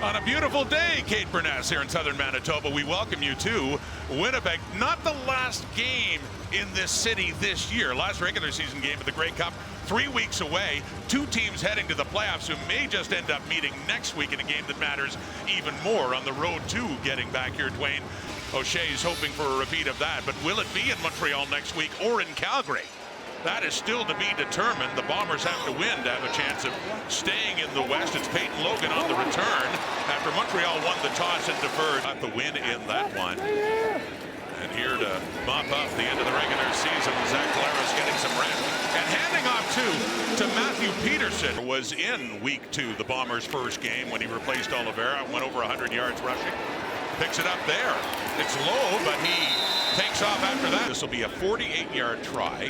On a beautiful day, Kate Burness here in southern Manitoba, we welcome you to Winnipeg. Not the last game in this city this year. Last regular season game of the Grey Cup, 3 weeks away. Two teams heading to the playoffs who may just end up meeting next week in a game that matters even more on the road to getting back here, Dwayne. O'Shea's hoping for a repeat of that, but will it be in Montreal next week or in Calgary? That is still to be determined. The Bombers have to win to have a chance of staying in the West. It's Peyton Logan on the return after Montreal won the toss and deferred. Got the win in that one. And here to mop up the end of the regular season, Zach Collaros getting some rest. And handing off to Matthew Peterson. Was in week 2, the Bombers' first game when he replaced Oliveira. Went over 100 yards rushing. Picks it up there. It's low, but he takes off after that. This will be a 48-yard try.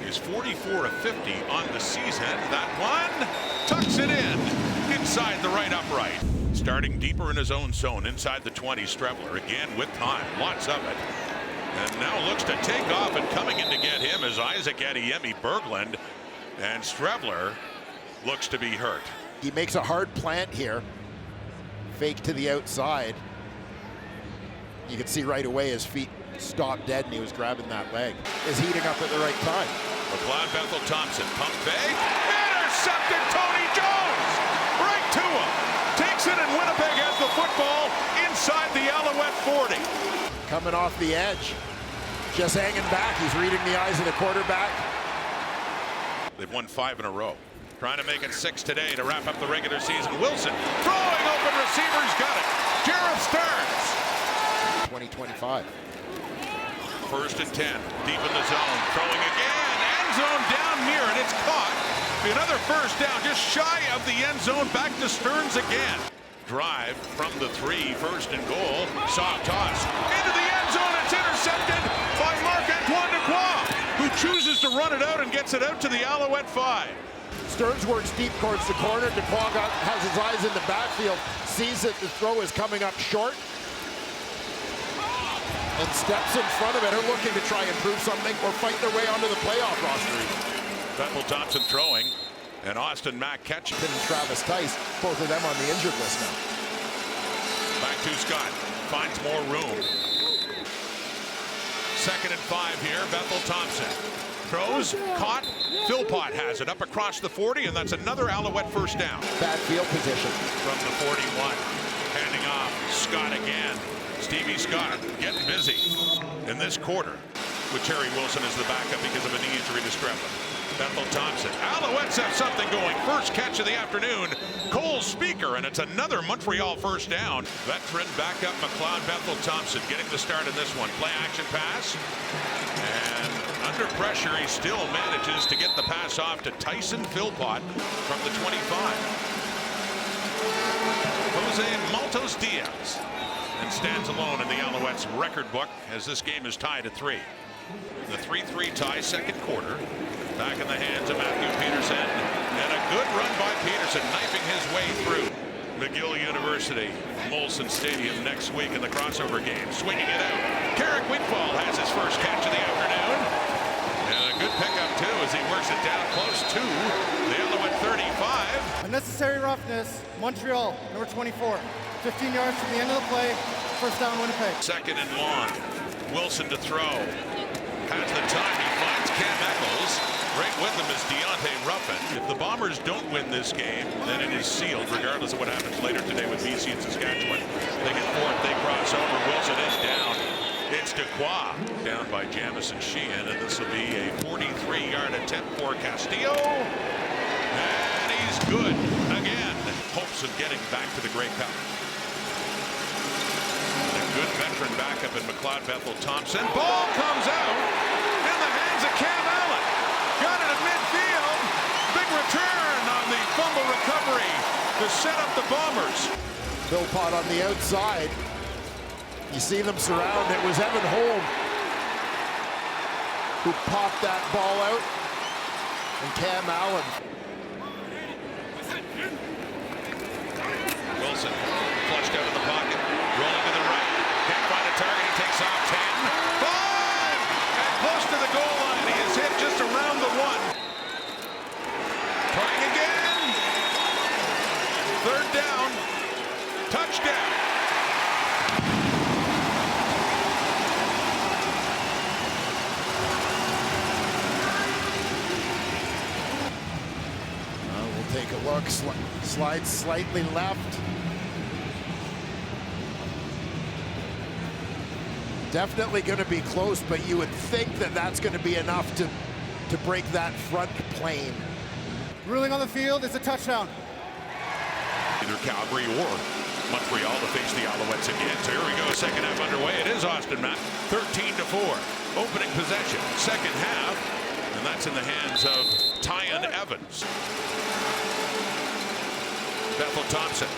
Is 44 of 50 on the season. That one tucks it in inside the right upright. Starting deeper in his own zone inside the 20. Strebler again with time, lots of it, and now looks to take off, and coming in to get him is Isaac Adeyemi Berglund, and Strebler looks to be hurt. He makes a hard plant here, fake to the outside. You can see right away his feet stopped dead, and he was grabbing that leg. Is heating up at the right time. McLeod Bethel Thompson, pump fake, intercepted. Tony Jones right to him, takes it, and Winnipeg has the football inside the Alouette 40. Coming off the edge, just hanging back. He's reading the eyes of the quarterback. They've won 5 in a row. Trying to make it 6 today to wrap up the regular season. Wilson throwing open receivers, got it. Jared Stearns. 2025. First and 10, deep in the zone, throwing again, end zone down near it, it's caught. Another first down, just shy of the end zone, back to Stearns again. Drive from the 3, first and goal, soft toss, into the end zone, it's intercepted by Marc-Antoine Dequoy, who chooses to run it out and gets it out to the Alouette 5. Stearns works deep towards the corner, Dequoy has his eyes in the backfield, sees that the throw is coming up short, and steps in front of it. Are looking to try and prove something or fight their way onto the playoff roster. Bethel Thompson throwing, and Austin Mack catching. And Travis Tice, both of them on the injured list now. Back to Scott, finds more room. 2nd and 5 here, Bethel Thompson. Throws, caught, Philpott has it up across the 40, and that's another Alouette first down. Bad field position. From the 41, handing off, Scott again. Stevie Scott getting busy in this quarter with Terry Wilson as the backup because of a knee injury to Strebler. Bethel Thompson. Alouettes have something going. First catch of the afternoon. Cole Speaker, and it's another Montreal first down. Veteran backup McLeod Bethel Thompson getting the start in this one. Play action pass. And under pressure, he still manages to get the pass off to Tyson Philpott from the 25. Jose Maltos Diaz. And stands alone in the Alouettes record book as this game is tied at 3. The 3-3 tie, second quarter. Back in the hands of Matthew Peterson. And a good run by Peterson, knifing his way through. McGill University, Molson Stadium next week in the crossover game. Swinging it out. Carrick Wigfall has his first catch of the afternoon. And a good pickup, too, as he works it down close to the Alouette 35. Unnecessary roughness, Montreal, number 24. 15 yards from the end of the play, first down Winnipeg. 2nd and long, Wilson to throw. Has the time, he finds Cam Eccles. Right with him is Deontay Ruffin. If the Bombers don't win this game, then it is sealed, regardless of what happens later today with BC and Saskatchewan. They get 4th, they cross over, Wilson is down. It's Dequoy, down by Jamison Sheehan, and this will be a 43-yard attempt for Castillo. And he's good again. Hopes of getting back to the Grey Cup. Good veteran backup in McLeod Bethel Thompson. Ball comes out in the hands of Cam Allen. Got it at midfield. Big return on the fumble recovery to set up the Bombers. Philpott on the outside. You see them surround. It was Evan Holm who popped that ball out. And Cam Allen. Wilson flushed out of the pocket. Rolling to the right. Can't find a target. He takes off 10. 5! And close to the goal line. He is hit just around the 1. Trying again. 3rd down. Touchdown. We'll take a look. Slide slightly left. Definitely going to be close, but you would think that that's going to be enough to break that front plane. Ruling on the field is a touchdown. Either Calgary or Montreal to face the Alouettes again. So here we go, second half underway. It is Austin, Matt. 13-4. Opening possession, second half. And that's in the hands of Tyon Evans. Bethel Thompson.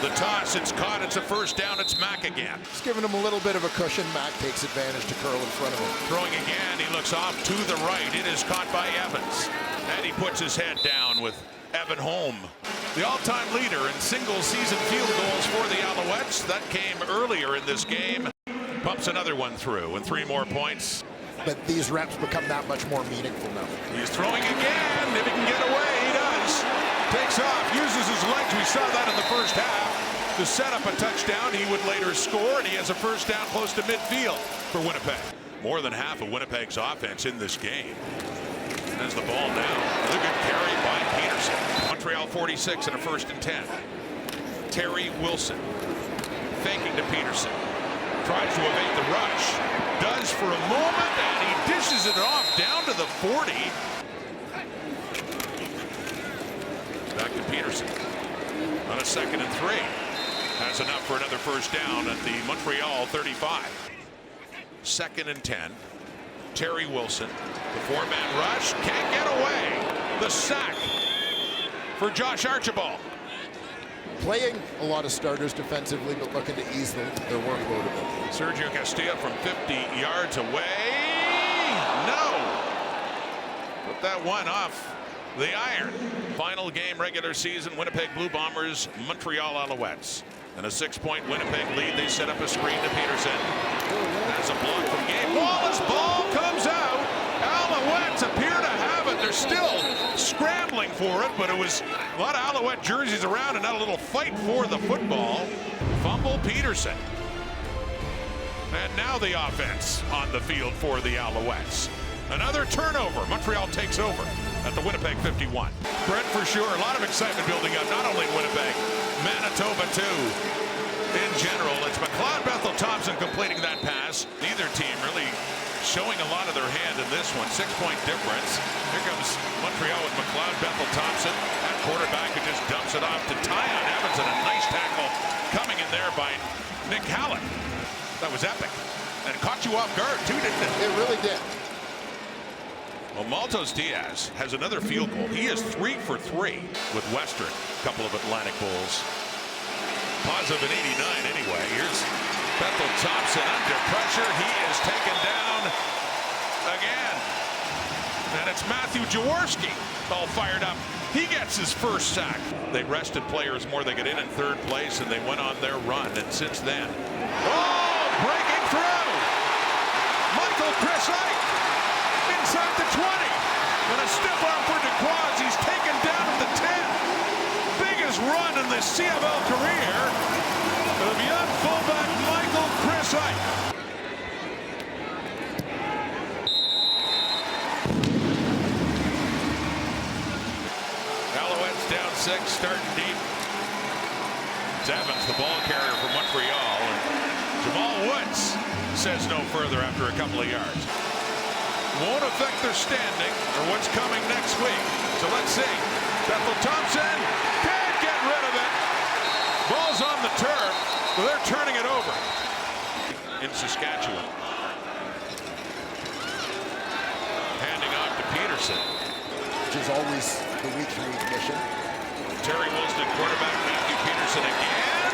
The toss, it's caught, it's a first down, it's Mack again. Just giving him a little bit of a cushion. Mack takes advantage to curl in front of him. Throwing again, he looks off to the right. It is caught by Evans. And he puts his head down with Evan Holm. The all-time leader in single-season field goals for the Alouettes. That came earlier in this game. Pumps another one through, and 3 more points. But these reps become that much more meaningful now. He's throwing again. If he can get away, he does. Takes off, uses his legs. We saw that in the first half to set up a touchdown. He would later score, and he has a first down close to midfield for Winnipeg. More than half of Winnipeg's offense in this game. Has the ball now. Another good carry by Peterson. Montreal 46 and a 1st and 10. Terry Wilson faking to Peterson. Tries to evade the rush. Does for a moment, and he dishes it off down to the 40. Back to Peterson on a 2nd and 3. Has enough for another first down at the Montreal 35. 2nd and 10. Terry Wilson, the 4-man rush, can't get away. The sack for Josh Archibald. Playing a lot of starters defensively, but looking to ease their workload a bit. Sergio Castillo from 50 yards away. No. Put that one off the iron. Final game, regular season, Winnipeg Blue Bombers, Montreal Alouettes. And a 6-point Winnipeg lead. They set up a screen to Peterson. Has a block from Gabe Wallace. Ball comes out. Alouettes appear to have it. They're still scrambling for it, but it was a lot of Alouette jerseys around and not a little fight for the football. Fumble Peterson. And now the offense on the field for the Alouettes. Another turnover. Montreal takes over at the Winnipeg 51. Brent, for sure, a lot of excitement building up, not only Winnipeg, Manitoba too. In general, it's McLeod Bethel Thompson completing that pass. Neither team really showing a lot of their hand in this one. 6-point difference. Here comes Montreal with McLeod Bethel Thompson at quarterback, who just dumps it off to Tyon Evans, and a nice tackle coming in there by Nick Halleck. That was epic. And it caught you off guard too, didn't it? It really did. Well, Maltos Diaz has another field goal. He is 3 for 3 with Western. A couple of Atlantic Bowls. Positive in 89 anyway. Here's Bethel Thompson under pressure. He is taken down again. And it's Matthew Jaworski all fired up. He gets his first sack. They rested players more. They get in 3rd place, and they went on their run. And since then, breaking through. Michael Chrisite inside the 20. And a stiff arm for DeQuaz. He's taken down at the 10. Biggest run in the CFL career of young fullback Michael Chrisite. Alouettes down 6, starting deep. It's Evans, the ball carrier for Montreal. And Jamal Woods says no further after a couple of yards. Won't affect their standing or what's coming next week. So let's see. Bethel Thompson can't get rid of it. Ball's on the turf, so they're turning it over in Saskatchewan. Handing off to Peterson. Which is always the week-to-week mission. Terry Wilson, quarterback, Matthew Peterson again.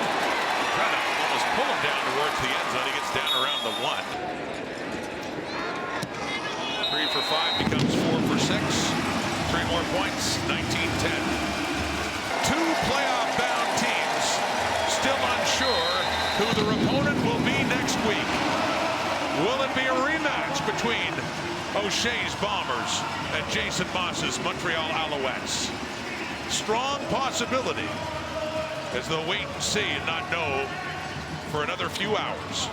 Trying to almost pull him down towards the end zone. He gets down around the 1. 3 for 5 becomes 4 for 6. 3 more points, 19-10. 2 playoff-bound teams still unsure who their opponent will be next week. Will it be a rematch between O'Shea's Bombers and Jason Moss's Montreal Alouettes? Strong possibility. as they'll wait and see and not know for another few hours.